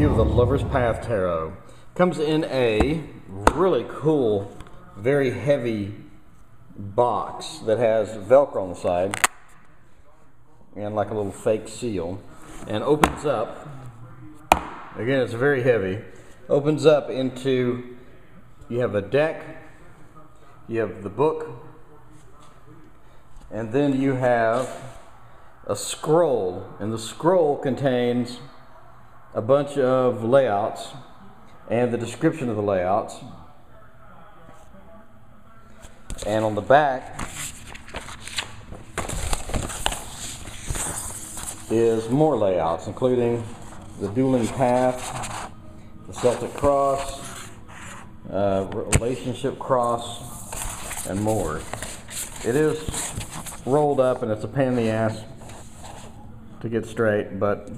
review of the Lover's Path Tarot. Comes in a really cool, very heavy box that has Velcro on the side and like a little fake seal, and opens up. Again, it's very heavy. Opens up into, you have a deck, you have the book, and then you have a scroll, and the scroll contains a bunch of layouts and the description of the layouts. And on the back is more layouts, including the Dueling Path, the Celtic Cross, Relationship Cross, and more. It is rolled up and it's a pain in the ass to get straight, but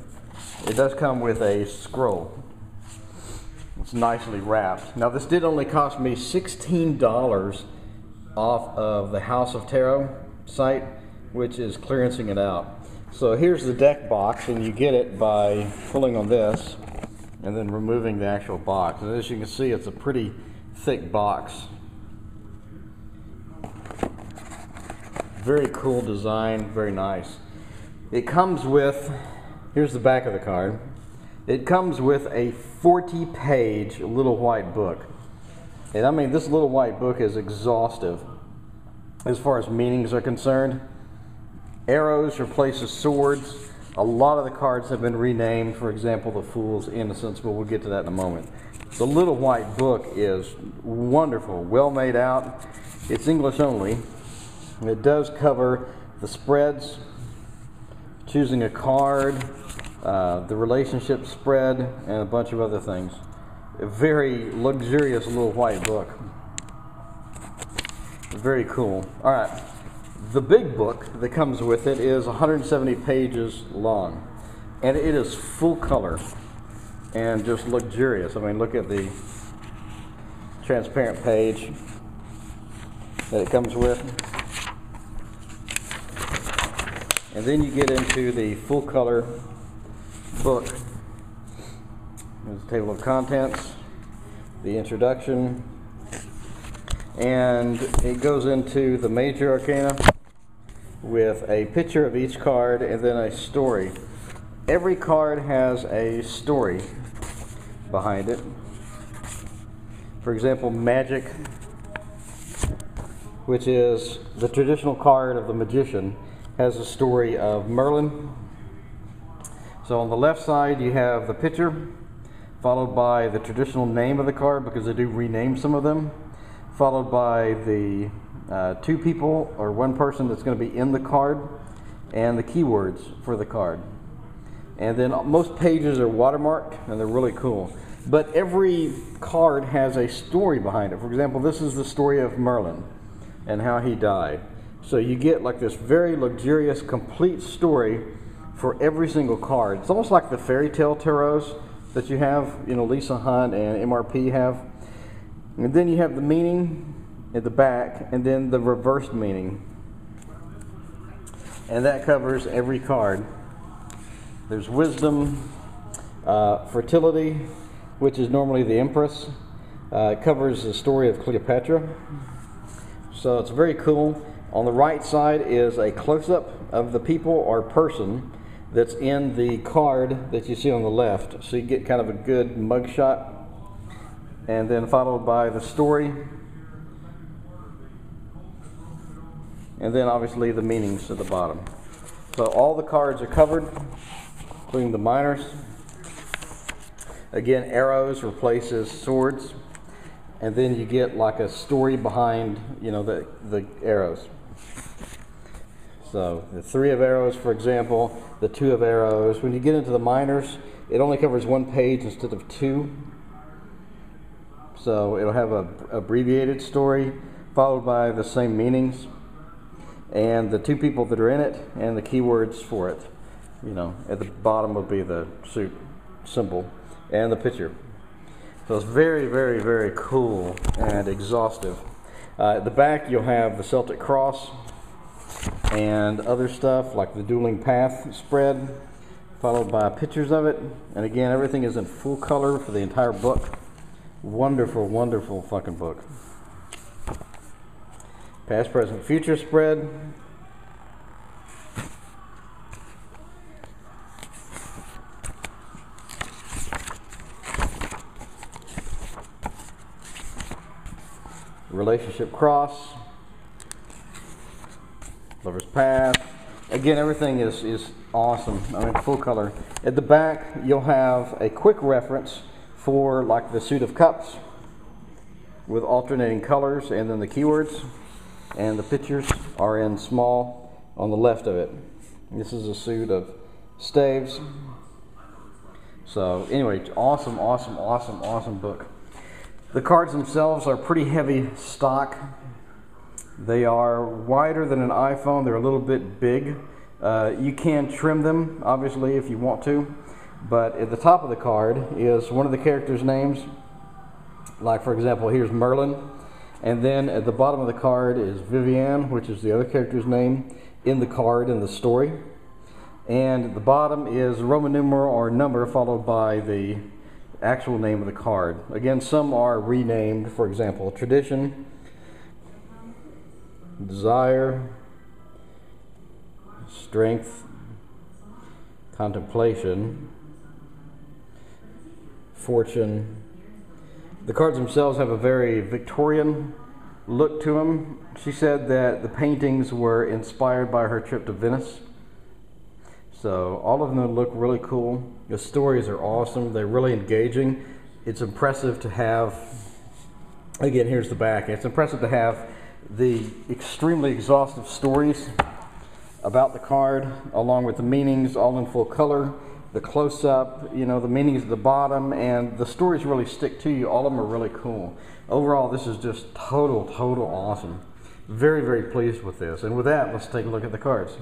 it does come with a scroll. It's nicely wrapped. Now this did only cost me $16 off of the House of Tarot site, which is clearancing it out. So here's the deck box, and you get it by pulling on this and then removing the actual box. And as you can see, it's a pretty thick box. Very cool design, very nice. It comes with, here's the back of the card. It comes with a 40-page little white book. And I mean, this little white book is exhaustive as far as meanings are concerned. Arrows replaces swords. A lot of the cards have been renamed. For example, the Fool's Innocence, but we'll get to that in a moment. The little white book is wonderful, well made out. It's English only. It does cover the spreads, choosing a card, the relationship spread, and a bunch of other things. A very luxurious little white book. Very cool. All right. The big book that comes with it is 170 pages long, and it is full color and just luxurious. I mean, look at the transparent page that it comes with. And then you get into the full color book. There's the table of contents, the introduction, and it goes into the major arcana with a picture of each card and then a story. Every card has a story behind it. For example, Magic, which is the traditional card of the magician, has a story of Merlin. So on the left side you have the picture, followed by the traditional name of the card, because they do rename some of them, followed by the two people or one person that's going to be in the card, and the keywords for the card. And then most pages are watermarked, and they're really cool. But every card has a story behind it. For example, this is the story of Merlin and how he died. So you get like this very luxurious, complete story for every single card. It's almost like the fairy tale tarots that you have, you know, Lisa Hunt and MRP have. And then you have the meaning at the back, and then the reversed meaning. And that covers every card. There's wisdom, fertility, which is normally the Empress. It covers the story of Cleopatra. So it's very cool. On the right side is a close-up of the people or person that's in the card that you see on the left. So you get kind of a good mug shot. And then followed by the story. And then obviously the meanings at the bottom. So all the cards are covered, including the minors. Again, arrows replaces swords. And then you get like a story behind, you know, the arrows. So the 3 of arrows, for example, the 2 of arrows. When you get into the minors, it only covers 1 page instead of 2. So it'll have a abbreviated story followed by the same meanings and the 2 people that are in it and the keywords for it. You know, at the bottom will be the suit symbol and the picture. So it's very, very, very cool and exhaustive. At the back you'll have the Celtic Cross and other stuff like the Dueling Path spread, followed by pictures of it. And again, everything is in full color for the entire book. Wonderful, wonderful fucking book. Past, present, future spread. Relationship cross. Lover's path. Again, everything is awesome. I mean, full color. At the back, you'll have a quick reference for like the suit of cups with alternating colors and then the keywords. And the pictures are in small on the left of it. This is a suit of staves. So anyway, awesome, awesome, awesome, awesome book. The cards themselves are pretty heavy stock. They are wider than an iPhone. They're a little bit big. You can trim them, obviously, if you want to. But at the top of the card is one of the characters' names. Like, for example, here's Merlin. And then at the bottom of the card is Vivienne, which is the other character's name in the card in the story. And at the bottom is Roman numeral or number followed by the actual name of the card. Again, some are renamed. For example, Tradition, Desire, Strength, Contemplation, Fortune. The cards themselves have a very Victorian look to them. She said that the paintings were inspired by her trip to Venice. So all of them look really cool. The stories are awesome. They're really engaging. It's impressive to have, again, here's the back. It's impressive to have the extremely exhaustive stories about the card, along with the meanings, all in full color, the close-up, you know, the meanings at the bottom, and the stories really stick to you. All of them are really cool. Overall, this is just total awesome. Very, very pleased with this. And with that, let's take a look at the cards.